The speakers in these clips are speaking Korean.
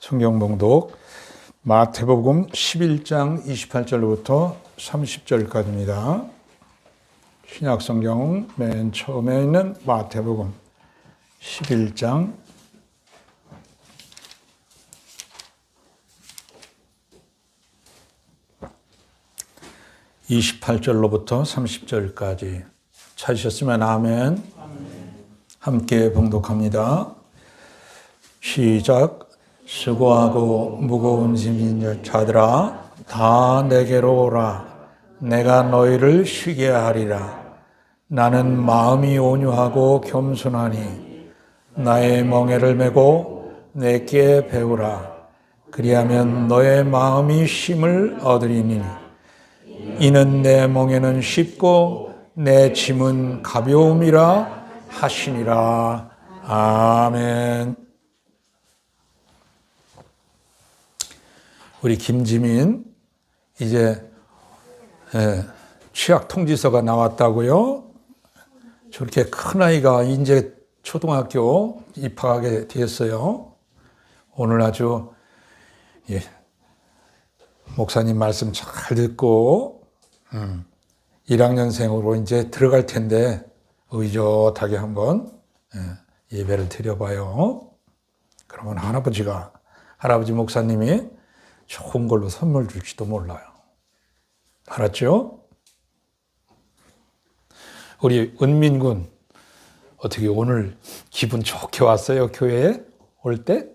성경 봉독 마태복음 11장 28절부터 30절까지입니다. 신약 성경 맨 처음에 있는 마태복음 11장 28절로부터 30절까지 찾으셨으면 아멘. 함께 봉독합니다. 시작. 수고하고 무거운 짐진 자들아 다 내게로 오라. 내가 너희를 쉬게 하리라. 나는 마음이 온유하고 겸손하니 나의 멍에를 메고 내게 배우라. 그리하면 너의 마음이 쉼을 얻으리니 이는 내 멍에는 쉽고 내 짐은 가벼움이라 하시니라. 아멘. 우리 김지민 이제 취약 통지서가 나왔다고요? 저렇게 큰 아이가 이제 초등학교 입학하게 되었어요. 오늘 아주 목사님 말씀 잘 듣고 1학년생으로 이제 들어갈 텐데 의젓하게 한번 예배를 드려봐요. 그러면 할아버지 목사님이 좋은 걸로 선물 줄지도 몰라요. 알았죠? 우리 은민군 어떻게 오늘 기분 좋게 왔어요? 교회에 올 때?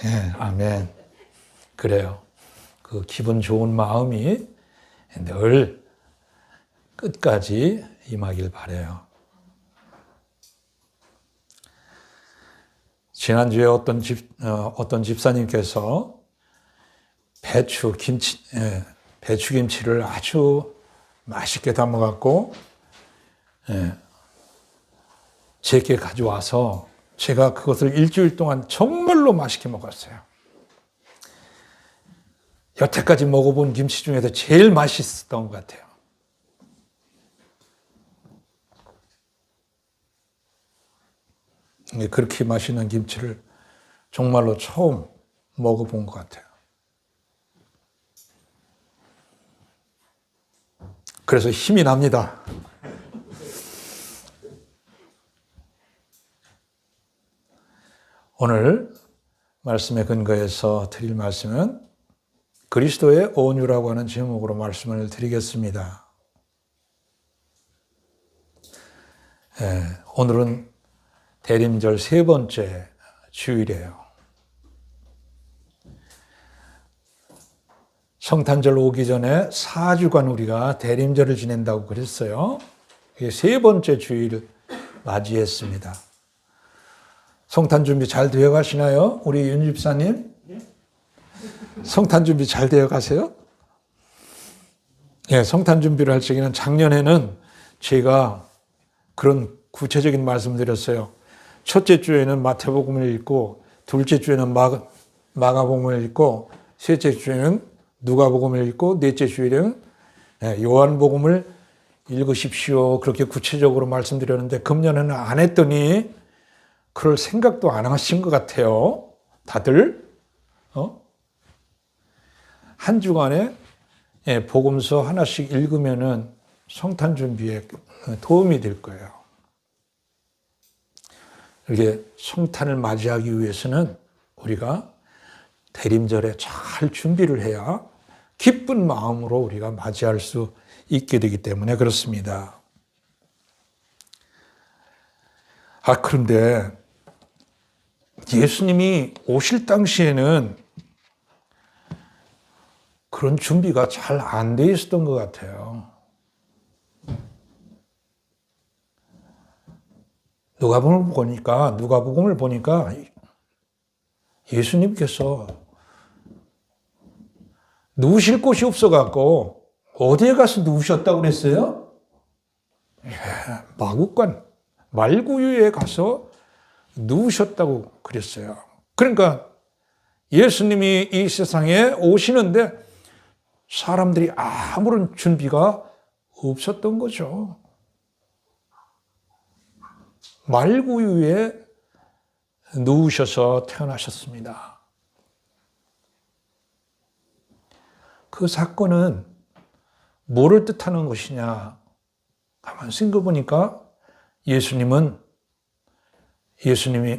네, 아멘. 그래요. 그 기분 좋은 마음이 늘 끝까지 임하길 바라요. 지난주에 어떤 집사님께서 배추김치를 아주 맛있게 담아갖고 제게 가져와서 제가 그것을 일주일 동안 정말로 맛있게 먹었어요. 여태까지 먹어본 김치 중에서 제일 맛있었던 것 같아요. 그렇게 맛있는 김치를 정말로 처음 먹어본 것 같아요. 그래서 힘이 납니다. 오늘 말씀에 근거해서 드릴 말씀은 그리스도의 온유라고 하는 제목으로 말씀을 드리겠습니다. 오늘은 대림절 세 번째 주일이에요. 성탄절 오기 전에 4주간 우리가 대림절을 지낸다고 그랬어요. 이게 세 번째 주일을 맞이했습니다. 성탄 준비 잘 되어 가시나요? 우리 윤 집사님? 성탄 준비 잘 되어 가세요? 예, 성탄 준비를 할 적에는 작년에는 제가 그런 구체적인 말씀을 드렸어요. 첫째 주에는 마태복음을 읽고, 둘째 주에는 마가복음을 읽고, 셋째 주에는 누가복음을 읽고, 넷째 주에는 요한복음을 읽으십시오. 그렇게 구체적으로 말씀드렸는데 금년에는 안 했더니 그럴 생각도 안 하신 것 같아요. 다들 한 주간에 복음서 하나씩 읽으면은 성탄 준비에 도움이 될 거예요. 이렇게 성탄을 맞이하기 위해서는 우리가 대림절에 잘 준비를 해야 기쁜 마음으로 우리가 맞이할 수 있게 되기 때문에 그렇습니다. 그런데 예수님이 오실 당시에는 그런 준비가 잘 안 돼 있었던 것 같아요. 누가복음을 보니까 예수님께서 누우실 곳이 없어갖고 어디에 가서 누우셨다고 그랬어요? 마구간, 말구유에 가서 누우셨다고 그랬어요. 그러니까 예수님이 이 세상에 오시는데 사람들이 아무런 준비가 없었던 거죠. 말구유에 누우셔서 태어나셨습니다. 그 사건은 뭐를 뜻하는 것이냐? 가만 생각해 보니까 예수님이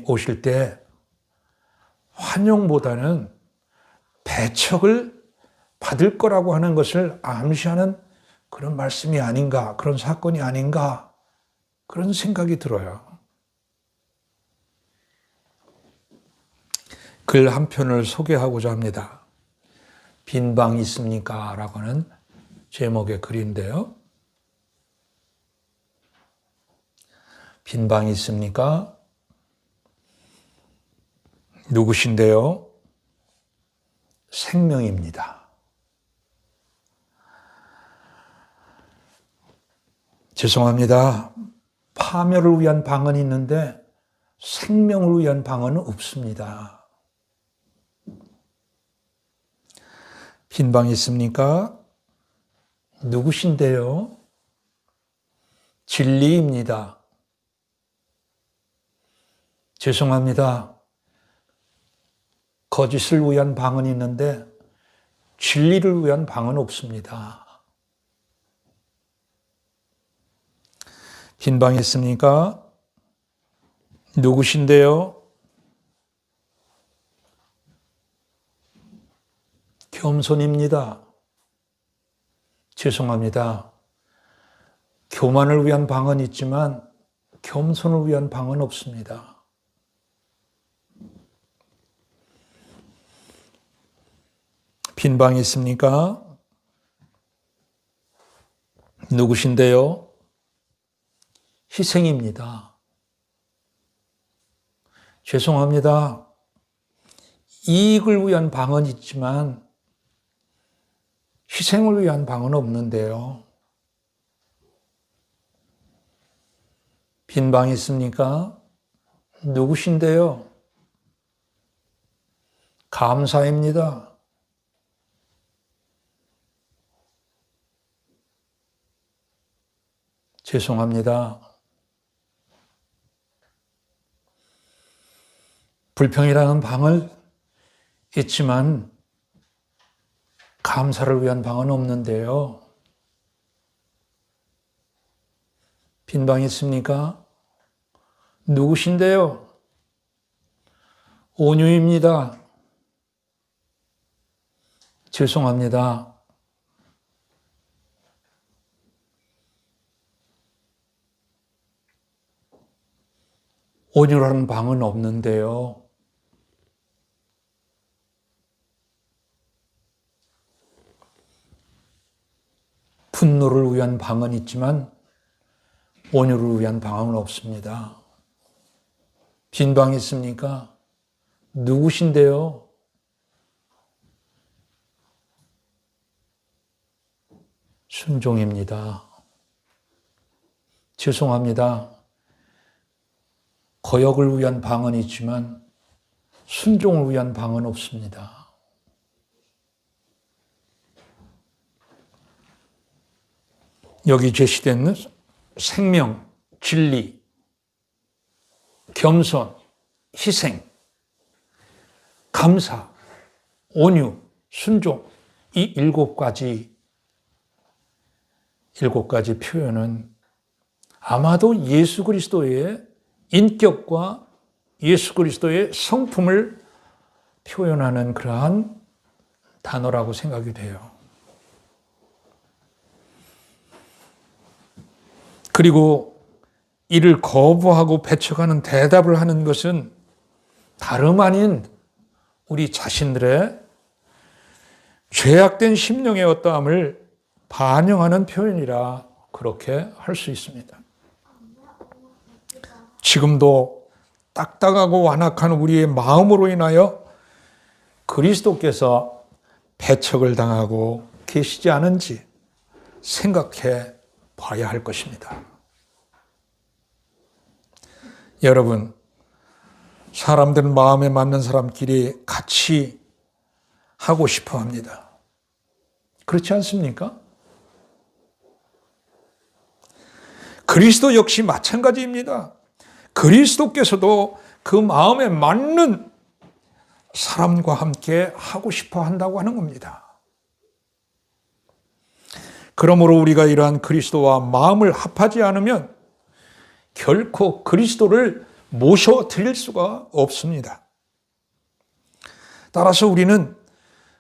오실 때 환영보다는 배척을 받을 거라고 하는 것을 암시하는 그런 말씀이 아닌가, 그런 사건이 아닌가, 그런 생각이 들어요. 글 한 편을 소개하고자 합니다. 빈 방 있습니까? 라고 하는 제목의 글인데요. 빈 방 있습니까? 누구신데요? 생명입니다. 죄송합니다. 파멸을 위한 방은 있는데 생명을 위한 방은 없습니다. 빈 방 있습니까? 누구신데요? 진리입니다. 죄송합니다. 거짓을 위한 방은 있는데 진리를 위한 방은 없습니다. 빈 방 있습니까? 누구신데요? 겸손입니다. 죄송합니다. 교만을 위한 방은 있지만 겸손을 위한 방은 없습니다. 빈 방 있습니까? 누구신데요? 희생입니다. 죄송합니다. 이익을 위한 방은 있지만 희생을 위한 방은 없는데요. 빈 방 있습니까? 누구신데요? 감사입니다. 죄송합니다. 불평이라는 방을 있지만 감사를 위한 방은 없는데요. 빈 방 있습니까? 누구신데요? 온유입니다. 죄송합니다. 온유라는 방은 없는데요. 분노를 위한 방은 있지만 온유를 위한 방은 없습니다. 빈 방 있습니까? 누구신데요? 순종입니다. 죄송합니다. 거역을 위한 방은 있지만 순종을 위한 방은 없습니다. 여기 제시된 생명, 진리, 겸손, 희생, 감사, 온유, 순종, 이 일곱 가지 표현은 아마도 예수 그리스도의 인격과 예수 그리스도의 성품을 표현하는 그러한 단어라고 생각이 돼요. 그리고 이를 거부하고 배척하는 대답을 하는 것은 다름 아닌 우리 자신들의 죄악된 심령의 어떠함을 반영하는 표현이라 그렇게 할 수 있습니다. 지금도 딱딱하고 완악한 우리의 마음으로 인하여 그리스도께서 배척을 당하고 계시지 않은지 생각해 봐야 할 것입니다. 여러분, 사람들은 마음에 맞는 사람끼리 같이 하고 싶어 합니다. 그렇지 않습니까? 그리스도 역시 마찬가지입니다. 그리스도께서도 그 마음에 맞는 사람과 함께 하고 싶어 한다고 하는 겁니다. 그러므로 우리가 이러한 그리스도와 마음을 합하지 않으면 결코 그리스도를 모셔드릴 수가 없습니다. 따라서 우리는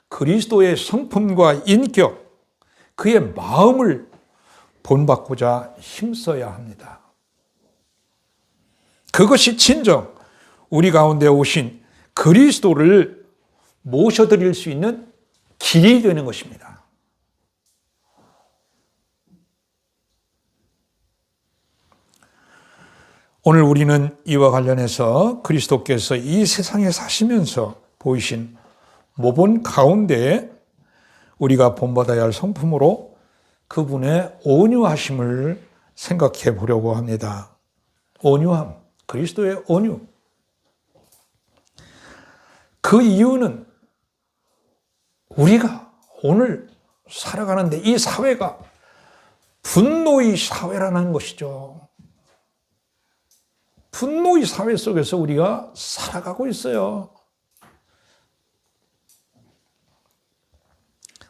그리스도의 성품과 인격, 그의 마음을 본받고자 힘써야 합니다. 그것이 진정 우리 가운데 오신 그리스도를 모셔드릴 수 있는 길이 되는 것입니다. 오늘 우리는 이와 관련해서 그리스도께서 이 세상에 사시면서 보이신 모본 가운데 우리가 본받아야 할 성품으로 그분의 온유하심을 생각해 보려고 합니다. 온유함, 그리스도의 온유. 그 이유는 우리가 오늘 살아가는데 이 사회가 분노의 사회라는 것이죠. 분노의 사회 속에서 우리가 살아가고 있어요.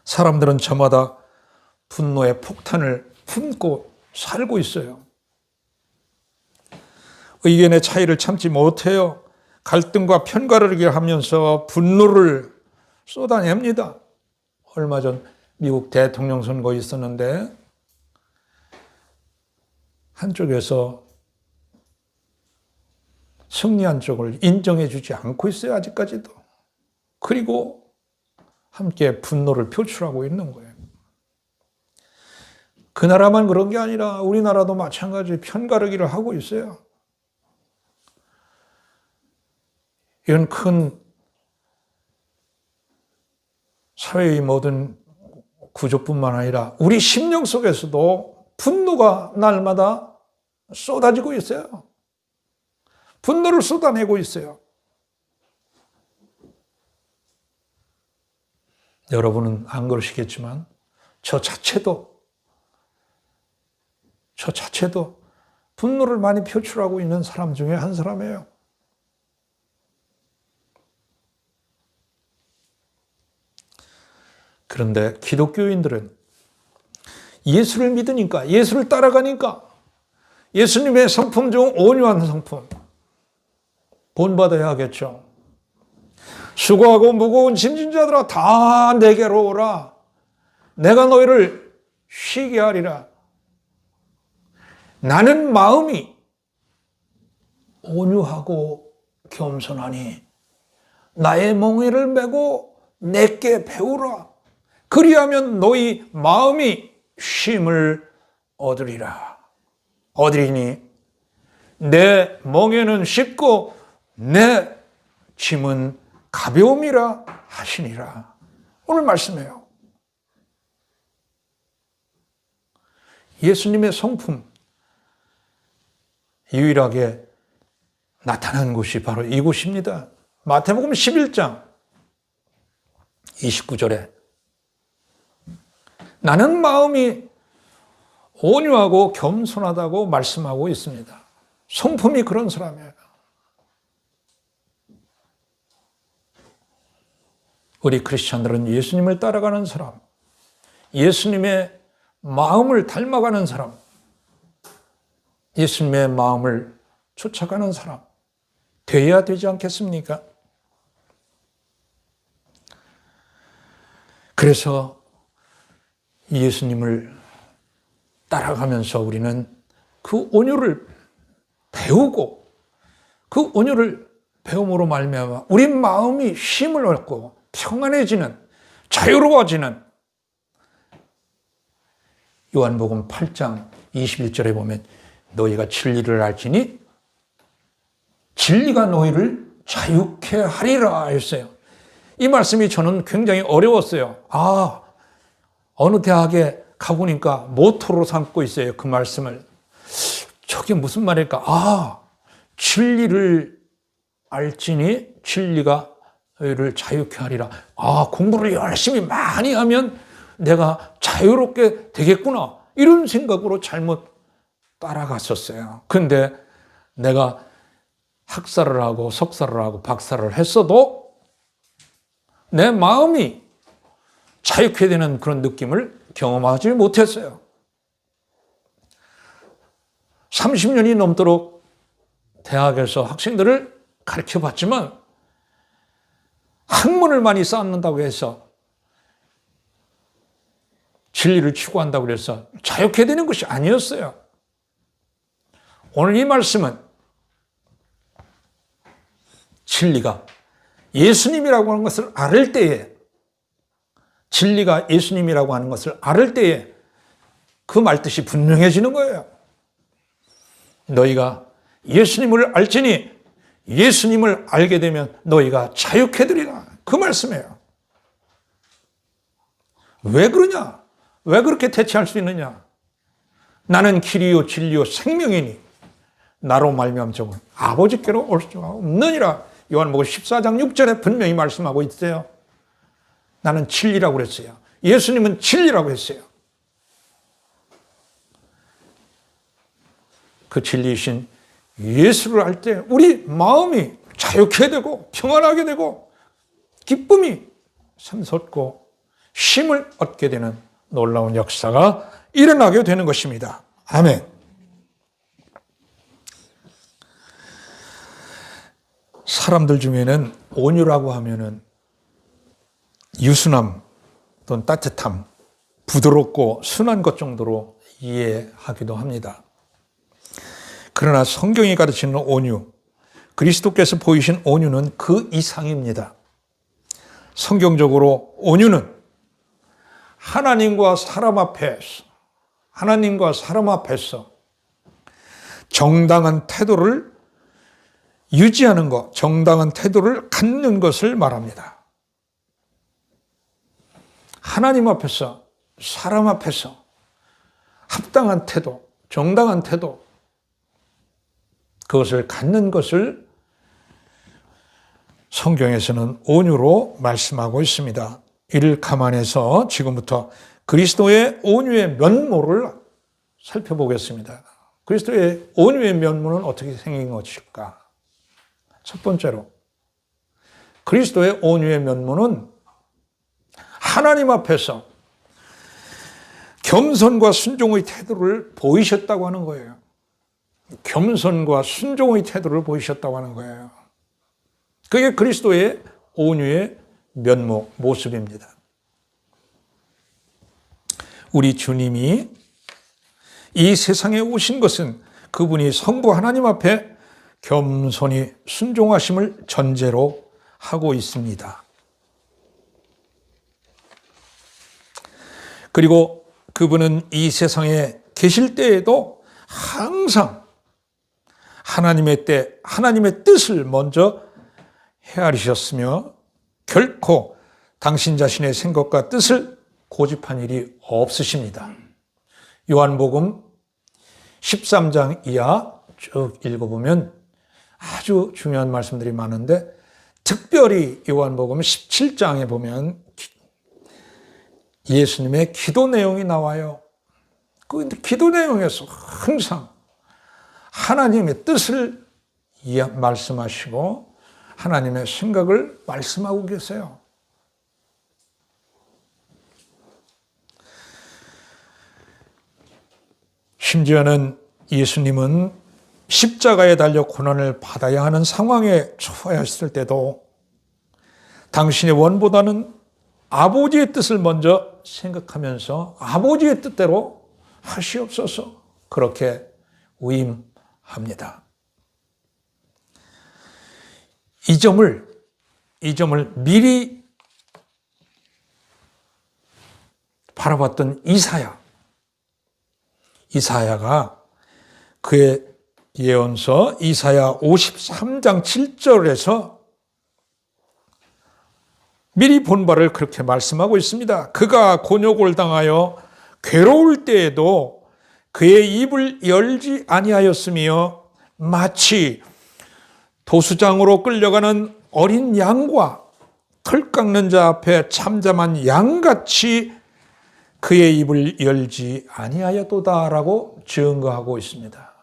사람들은 저마다 분노의 폭탄을 품고 살고 있어요. 의견의 차이를 참지 못해요. 갈등과 편가르기를 하면서 분노를 쏟아냅니다. 얼마 전 미국 대통령 선거 있었는데 한쪽에서 승리한 쪽을 인정해 주지 않고 있어요. 아직까지도. 그리고 함께 분노를 표출하고 있는 거예요. 그 나라만 그런 게 아니라 우리나라도 마찬가지 편가르기를 하고 있어요. 이런 큰 사회의 모든 구조뿐만 아니라 우리 심령 속에서도 분노가 날마다 쏟아지고 있어요. 분노를 쏟아내고 있어요. 여러분은 안 그러시겠지만 저 자체도 분노를 많이 표출하고 있는 사람 중에 한 사람이에요. 그런데 기독교인들은 예수를 믿으니까, 예수를 따라가니까 예수님의 성품 중 온유한 성품 본받아야 하겠죠. 수고하고 무거운 짐진 자들아 다 내게로 오라. 내가 너희를 쉬게 하리라. 나는 마음이 온유하고 겸손하니 나의 멍에를 메고 내게 배우라. 그리하면 너희 마음이 쉼을 얻으리라. 얻으리니 내 멍에는 쉽고 내 짐은 가벼움이라 하시니라. 오늘 말씀이에요. 예수님의 성품 유일하게 나타난 곳이 바로 이곳입니다. 마태복음 11장 29절에 나는 마음이 온유하고 겸손하다고 말씀하고 있습니다. 성품이 그런 사람이에요. 우리 크리스찬들은 예수님을 따라가는 사람, 예수님의 마음을 닮아가는 사람, 예수님의 마음을 쫓아가는 사람 되어야 되지 않겠습니까? 그래서 예수님을 따라가면서 우리는 그 온유를 배우고 그 온유를 배움으로 말미암아 우리 마음이 쉼을 얻고 평안해지는, 자유로워지는, 요한복음 8장 21절에 보면 너희가 진리를 알지니 진리가 너희를 자유케 하리라 했어요. 이 말씀이 저는 굉장히 어려웠어요. 어느 대학에 가보니까 모토로 삼고 있어요. 그 말씀을. 저게 무슨 말일까? 진리를 알지니 진리가 너희를 자유케 하리라. 공부를 열심히 많이 하면 내가 자유롭게 되겠구나. 이런 생각으로 잘못 따라갔었어요. 근데 내가 학사를 하고 석사를 하고 박사를 했어도 내 마음이 자유케 되는 그런 느낌을 경험하지 못했어요. 30년이 넘도록 대학에서 학생들을 가르쳐 봤지만 학문을 많이 쌓는다고 해서 진리를 추구한다고 해서 자유케 되는 것이 아니었어요. 오늘 이 말씀은 진리가 예수님이라고 하는 것을 알을 때에, 진리가 예수님이라고 하는 것을 알을 때에 그 말뜻이 분명해지는 거예요. 너희가 예수님을 알지니 예수님을 알게 되면 너희가 자유케 되리라. 그 말씀이에요. 왜 그러냐? 왜 그렇게 대체할 수 있느냐? 나는 길이요 진리요 생명이니 나로 말미암아 아버지께로 올 수가 없느니라. 요한복음 14장 6절에 분명히 말씀하고 있어요. 나는 진리라고 그랬어요. 예수님은 진리라고 했어요. 그 진리이신 예수를 알 때 우리 마음이 자유케 되고 평안하게 되고 기쁨이 샘솟고 힘을 얻게 되는 놀라운 역사가 일어나게 되는 것입니다. 아멘. 사람들 중에는 온유라고 하면은 유순함 또는 따뜻함, 부드럽고 순한 것 정도로 이해하기도 합니다. 그러나 성경이 가르치는 온유, 그리스도께서 보이신 온유는 그 이상입니다. 성경적으로 온유는 하나님과 사람 앞에서 정당한 태도를 유지하는 것, 정당한 태도를 갖는 것을 말합니다. 하나님 앞에서, 사람 앞에서 합당한 태도, 정당한 태도, 그것을 갖는 것을 성경에서는 온유로 말씀하고 있습니다. 이를 감안해서 지금부터 그리스도의 온유의 면모를 살펴보겠습니다. 그리스도의 온유의 면모는 어떻게 생긴 것일까? 첫 번째로, 그리스도의 온유의 면모는 하나님 앞에서 겸손과 순종의 태도를 보이셨다고 하는 거예요. 겸손과 순종의 태도를 보이셨다고 하는 거예요. 그게 그리스도의 온유의 면모, 모습입니다. 우리 주님이 이 세상에 오신 것은 그분이 성부 하나님 앞에 겸손히 순종하심을 전제로 하고 있습니다. 그리고 그분은 이 세상에 계실 때에도 항상 하나님의 때, 하나님의 뜻을 먼저 헤아리셨으며 결코 당신 자신의 생각과 뜻을 고집한 일이 없으십니다. 요한복음 13장 이하 쭉 읽어보면 아주 중요한 말씀들이 많은데, 특별히 요한복음 17장에 보면 예수님의 기도 내용이 나와요. 그 기도 내용에서 항상 하나님의 뜻을 말씀하시고 하나님의 생각을 말씀하고 계세요. 심지어는 예수님은 십자가에 달려 고난을 받아야 하는 상황에 처하였을 때도 당신의 원보다는 아버지의 뜻을 먼저 생각하면서 아버지의 뜻대로 하시옵소서 그렇게 위임합니다. 이 점을 미리 바라봤던 이사야가 그의 예언서 이사야 53장 7절에서 미리 본 바를 그렇게 말씀하고 있습니다. 그가 곤욕을 당하여 괴로울 때에도 그의 입을 열지 아니하였으며 마치 도수장으로 끌려가는 어린 양과 털 깎는 자 앞에 잠잠한 양같이 그의 입을 열지 아니하였도다라고 증거하고 있습니다.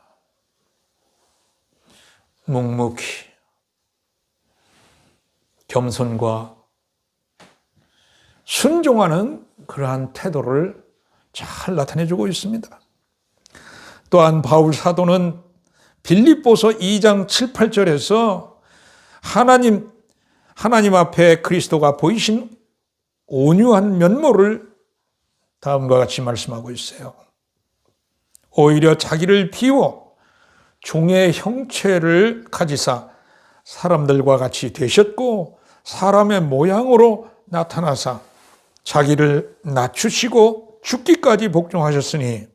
묵묵히 겸손과 순종하는 그러한 태도를 잘 나타내주고 있습니다. 또한 바울 사도는 빌립보서 2장 7, 8절에서 하나님 앞에 그리스도가 보이신 온유한 면모를 다음과 같이 말씀하고 있어요. 오히려 자기를 비워 종의 형체를 가지사 사람들과 같이 되셨고 사람의 모양으로 나타나사 자기를 낮추시고 죽기까지 복종하셨으니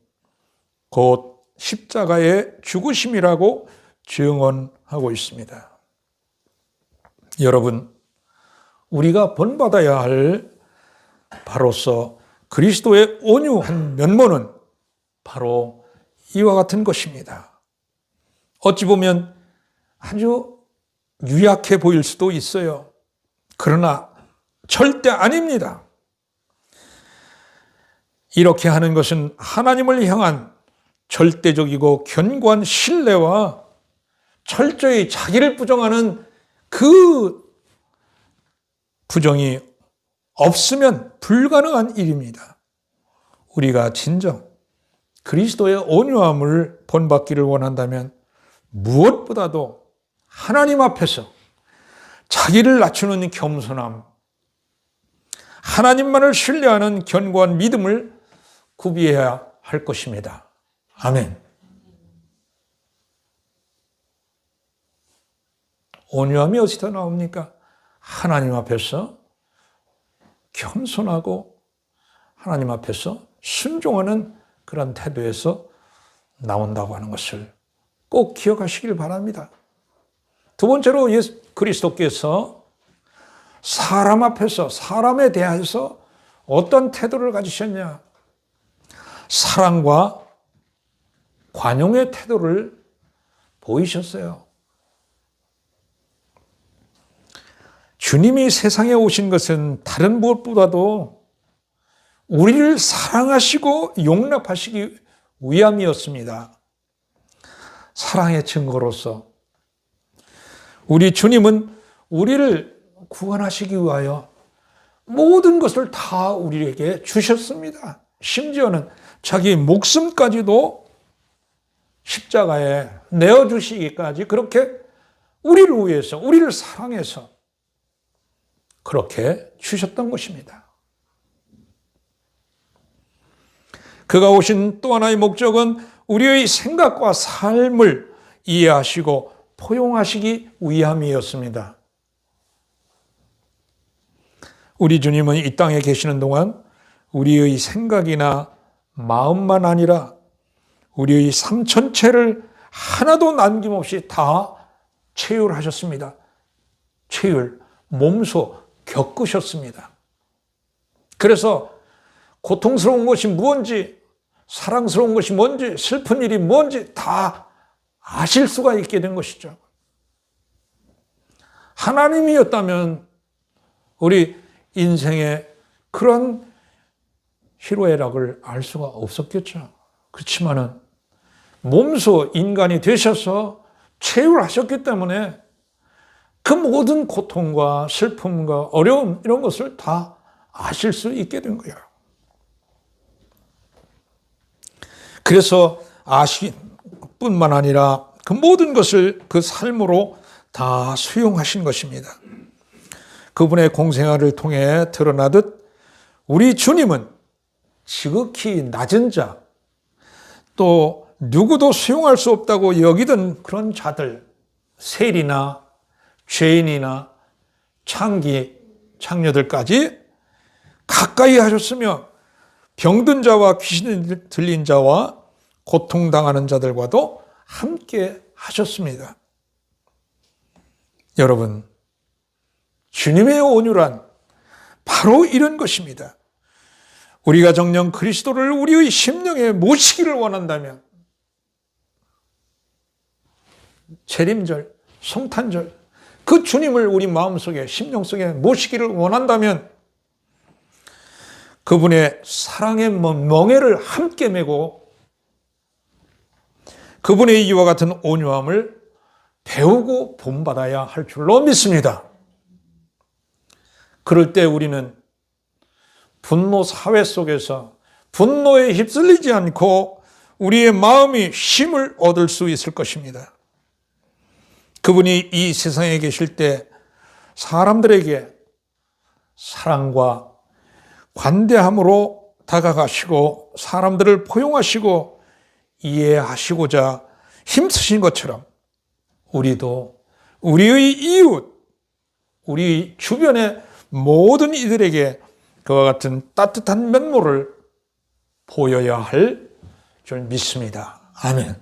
곧 십자가의 죽으심이라고 증언하고 있습니다. 여러분, 우리가 본받아야 할 바로서 그리스도의 온유한 면모는 바로 이와 같은 것입니다. 어찌 보면 아주 유약해 보일 수도 있어요. 그러나 절대 아닙니다. 이렇게 하는 것은 하나님을 향한 절대적이고 견고한 신뢰와 철저히 자기를 부정하는 그 부정이 없으면 불가능한 일입니다. 우리가 진정 그리스도의 온유함을 본받기를 원한다면 무엇보다도 하나님 앞에서 자기를 낮추는 겸손함, 하나님만을 신뢰하는 견고한 믿음을 구비해야 할 것입니다. 아멘. 온유함이 어디서 나옵니까? 하나님 앞에서 겸손하고 하나님 앞에서 순종하는 그런 태도에서 나온다고 하는 것을 꼭 기억하시길 바랍니다. 두 번째로 그리스도께서 사람 앞에서 사람에 대해서 어떤 태도를 가지셨냐? 사랑과 관용의 태도를 보이셨어요. 주님이 세상에 오신 것은 다른 무엇보다도 우리를 사랑하시고 용납하시기 위함이었습니다. 사랑의 증거로서 우리 주님은 우리를 구원하시기 위하여 모든 것을 다 우리에게 주셨습니다. 심지어는 자기 목숨까지도 십자가에 내어주시기까지 그렇게 우리를 위해서, 우리를 사랑해서 그렇게 주셨던 것입니다. 그가 오신 또 하나의 목적은 우리의 생각과 삶을 이해하시고 포용하시기 위함이었습니다. 우리 주님은 이 땅에 계시는 동안 우리의 생각이나 마음만 아니라 우리의 삶 전체를 하나도 남김없이 다 체휼하셨습니다. 체휼, 몸소 겪으셨습니다. 그래서 고통스러운 것이 무엇인지, 사랑스러운 것이 뭔지, 슬픈 일이 뭔지 다 아실 수가 있게 된 것이죠. 하나님이었다면 우리 인생에 그런 희로애락을 알 수가 없었겠죠. 그렇지만은 몸소 인간이 되셔서 체휼하셨기 때문에 그 모든 고통과 슬픔과 어려움 이런 것을 다 아실 수 있게 된 거예요. 그래서 아실 뿐만 아니라 그 모든 것을 그 삶으로 다 수용하신 것입니다. 그분의 공생활을 통해 드러나듯 우리 주님은 지극히 낮은 자, 또 누구도 수용할 수 없다고 여기던 그런 자들, 세리나 죄인이나 창녀들까지 가까이 하셨으며 병든 자와 귀신 들린 자와 고통당하는 자들과도 함께 하셨습니다. 여러분, 주님의 온유란 바로 이런 것입니다. 우리가 정녕 그리스도를 우리의 심령에 모시기를 원한다면 재림절, 성탄절 그 주님을 우리 마음속에 심령 속에 모시기를 원한다면 그분의 사랑의 멍에를 함께 메고 그분의 이와 같은 온유함을 배우고 본받아야 할 줄로 믿습니다. 그럴 때 우리는 분노 사회 속에서 분노에 휩쓸리지 않고 우리의 마음이 힘을 얻을 수 있을 것입니다. 그분이 이 세상에 계실 때 사람들에게 사랑과 관대함으로 다가가시고 사람들을 포용하시고 이해하시고자 힘쓰신 것처럼 우리도 우리의 이웃, 우리 주변의 모든 이들에게 그와 같은 따뜻한 면모를 보여야 할 줄 믿습니다. 아멘.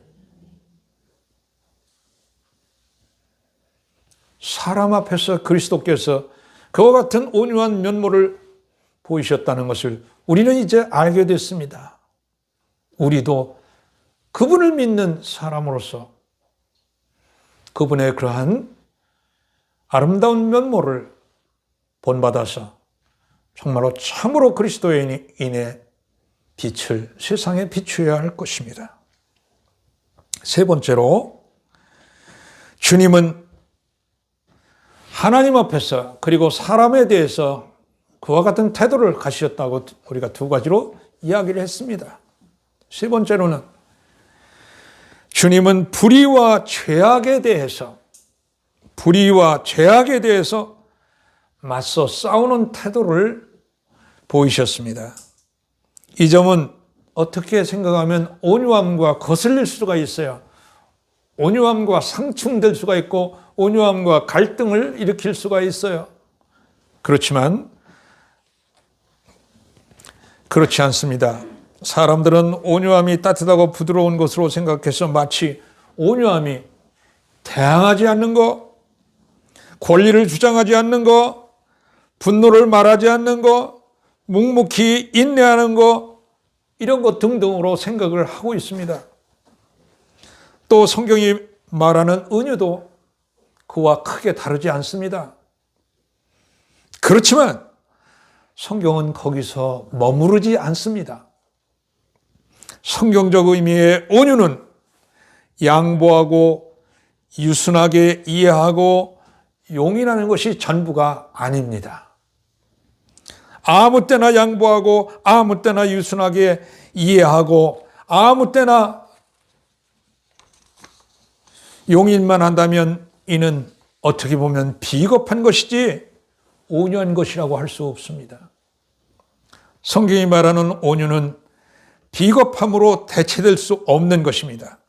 사람 앞에서 그리스도께서 그와 같은 온유한 면모를 보이셨다는 것을 우리는 이제 알게 됐습니다. 우리도 그분을 믿는 사람으로서 그분의 그러한 아름다운 면모를 본받아서 정말로 참으로 그리스도인의 빛을 세상에 비추어야 할 것입니다. 세 번째로, 주님은 하나님 앞에서 그리고 사람에 대해서 그와 같은 태도를 가지셨다고 우리가 두 가지로 이야기를 했습니다. 세 번째로는 주님은 불의와 죄악에 대해서 맞서 싸우는 태도를 보이셨습니다. 이 점은 어떻게 생각하면 온유함과 거슬릴 수가 있어요. 온유함과 상충될 수가 있고 온유함과 갈등을 일으킬 수가 있어요. 그렇지만 그렇지 않습니다. 사람들은 온유함이 따뜻하고 부드러운 것으로 생각해서 마치 온유함이 대항하지 않는 것, 권리를 주장하지 않는 것, 분노를 말하지 않는 것, 묵묵히 인내하는 것, 이런 것 등등으로 생각을 하고 있습니다. 또 성경이 말하는 은유도 그와 크게 다르지 않습니다. 그렇지만 성경은 거기서 머무르지 않습니다. 성경적 의미의 온유는 양보하고 유순하게 이해하고 용인하는 것이 전부가 아닙니다. 아무 때나 양보하고 아무 때나 유순하게 이해하고 아무 때나 용인만 한다면 이는 어떻게 보면 비겁한 것이지 온유한 것이라고 할 수 없습니다. 성경이 말하는 온유는 비겁함으로 대체될 수 없는 것입니다.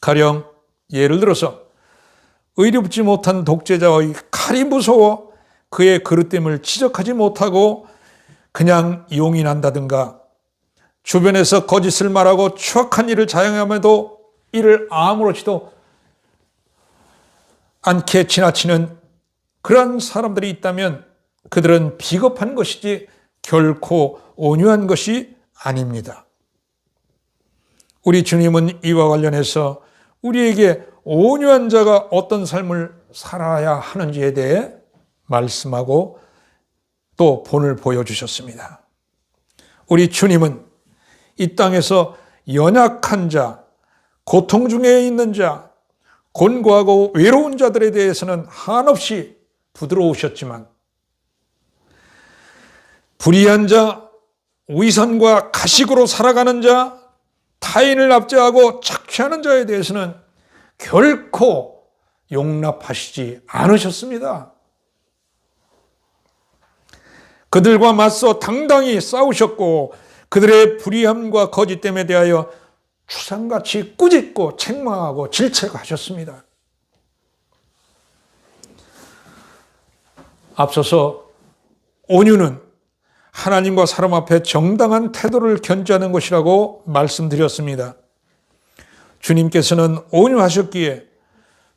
가령 예를 들어서 의롭지 못한 독재자의 칼이 무서워 그의 그릇됨을 지적하지 못하고 그냥 용인한다든가, 주변에서 거짓을 말하고 추악한 일을 자행함에도 이를 아무렇지도 않게 지나치는 그러한 사람들이 있다면 그들은 비겁한 것이지 결코 온유한 것이 아닙니다. 우리 주님은 이와 관련해서 우리에게 온유한 자가 어떤 삶을 살아야 하는지에 대해 말씀하고 또 본을 보여주셨습니다. 우리 주님은 이 땅에서 연약한 자, 고통 중에 있는 자, 곤고하고 외로운 자들에 대해서는 한없이 부드러우셨지만 불의한 자, 위선과 가식으로 살아가는 자, 타인을 압제하고 착취하는 자에 대해서는 결코 용납하시지 않으셨습니다. 그들과 맞서 당당히 싸우셨고 그들의 불의함과 거짓됨에 대하여 추상같이 꾸짖고 책망하고 질책하셨습니다. 앞서서 온유는 하나님과 사람 앞에 정당한 태도를 견지하는 것이라고 말씀드렸습니다. 주님께서는 온유하셨기에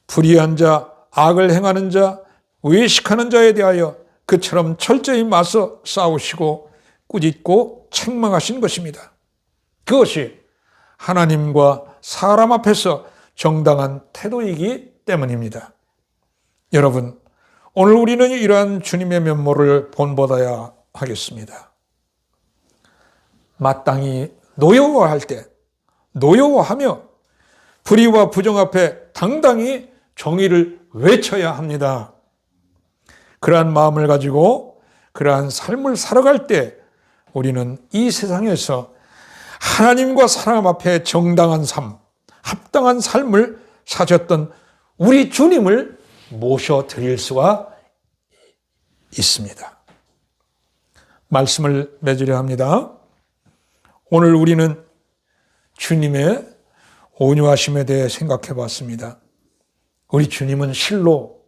불의한 자, 악을 행하는 자, 외식하는 자에 대하여 그처럼 철저히 맞서 싸우시고 꾸짖고 책망하신 것입니다. 그것이 하나님과 사람 앞에서 정당한 태도이기 때문입니다. 여러분, 오늘 우리는 이러한 주님의 면모를 본받아야 하겠습니다. 마땅히 노여워할 때 노여워하며 불의와 부정 앞에 당당히 정의를 외쳐야 합니다. 그러한 마음을 가지고 그러한 삶을 살아갈 때 우리는 이 세상에서 하나님과 사람 앞에 정당한 삶, 합당한 삶을 사셨던 우리 주님을 모셔드릴 수가 있습니다. 말씀을 맺으려 합니다. 오늘 우리는 주님의 온유하심에 대해 생각해 봤습니다. 우리 주님은 실로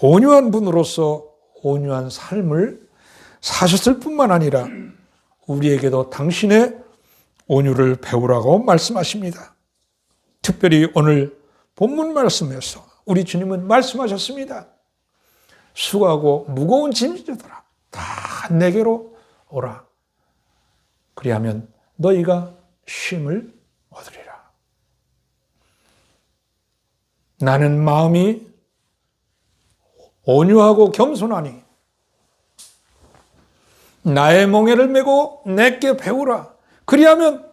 온유한 분으로서 온유한 삶을 사셨을 뿐만 아니라 우리에게도 당신의 온유를 배우라고 말씀하십니다. 특별히 오늘 본문 말씀에서 우리 주님은 말씀하셨습니다. 수고하고 무거운 짐지들아 다 내게로 오라. 그리하면 너희가 쉼을 얻으리라. 나는 마음이 온유하고 겸손하니 나의 멍에를 메고 내게 배우라. 그리하면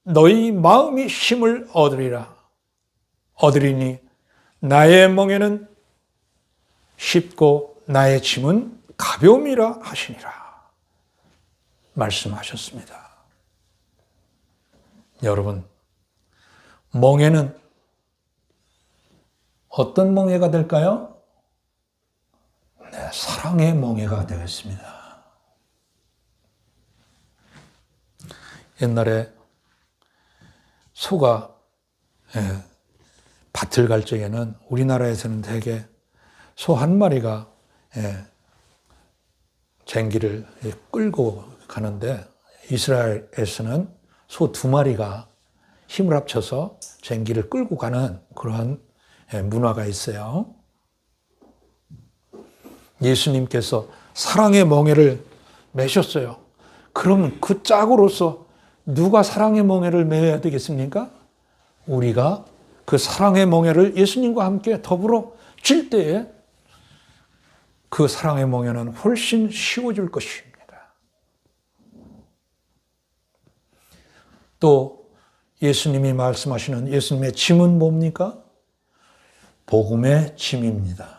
너희 마음이 쉼을 얻으리라. 얻으리니 나의 멍에는 쉽고 나의 짐은 가벼움이라 하시니라. 말씀하셨습니다. 여러분, 멍에는 어떤 멍에가 될까요? 네, 사랑의 멍에가 되겠습니다. 옛날에 소가 밭을 갈 적에는 우리나라에서는 대개 소 한 마리가 쟁기를 끌고 가는데 이스라엘에서는 소 두 마리가 힘을 합쳐서 쟁기를 끌고 가는 그러한 문화가 있어요. 예수님께서 사랑의 멍에를 매셨어요. 그러면 그 짝으로서 누가 사랑의 멍에를 매야 되겠습니까? 우리가 그 사랑의 멍에를 예수님과 함께 더불어 질 때에 그 사랑의 멍에는 훨씬 쉬워질 것입니다. 또 예수님이 말씀하시는 예수님의 짐은 뭡니까? 복음의 짐입니다.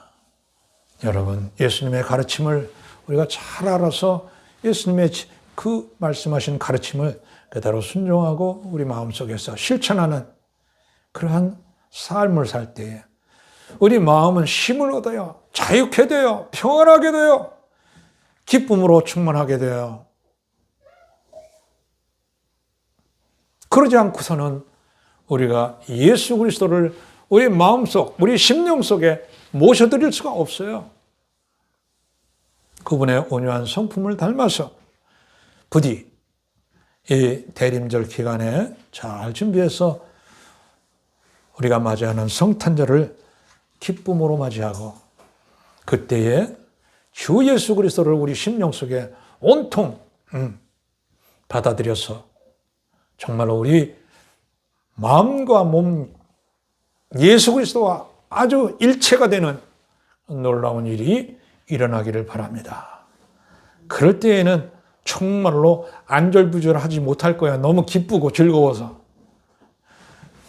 여러분, 예수님의 가르침을 우리가 잘 알아서 예수님의 그 말씀하신 가르침을 그대로 순종하고 우리 마음속에서 실천하는 그러한 삶을 살 때에 우리 마음은 쉼을 얻어요. 자유케 돼요. 평안하게 돼요. 기쁨으로 충만하게 돼요. 그러지 않고서는 우리가 예수 그리스도를 우리 마음속, 우리 심령 속에 모셔드릴 수가 없어요. 그분의 온유한 성품을 닮아서 부디 이 대림절 기간에 잘 준비해서 우리가 맞이하는 성탄절을 기쁨으로 맞이하고 그때에 주 예수 그리스도를 우리 심령 속에 온통 받아들여서 정말로 우리 마음과 몸 예수 그리스도와 아주 일체가 되는 놀라운 일이 일어나기를 바랍니다. 그럴 때에는 정말로 안절부절하지 못할 거야. 너무 기쁘고 즐거워서.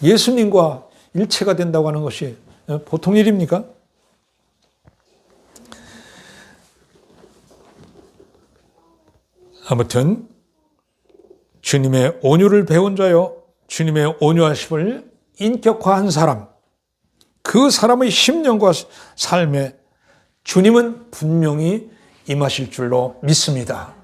예수님과 일체가 된다고 하는 것이 보통 일입니까? 아무튼 주님의 온유를 배운 자요, 주님의 온유하심을 인격화한 사람, 그 사람의 심령과 삶에 주님은 분명히 임하실 줄로 믿습니다.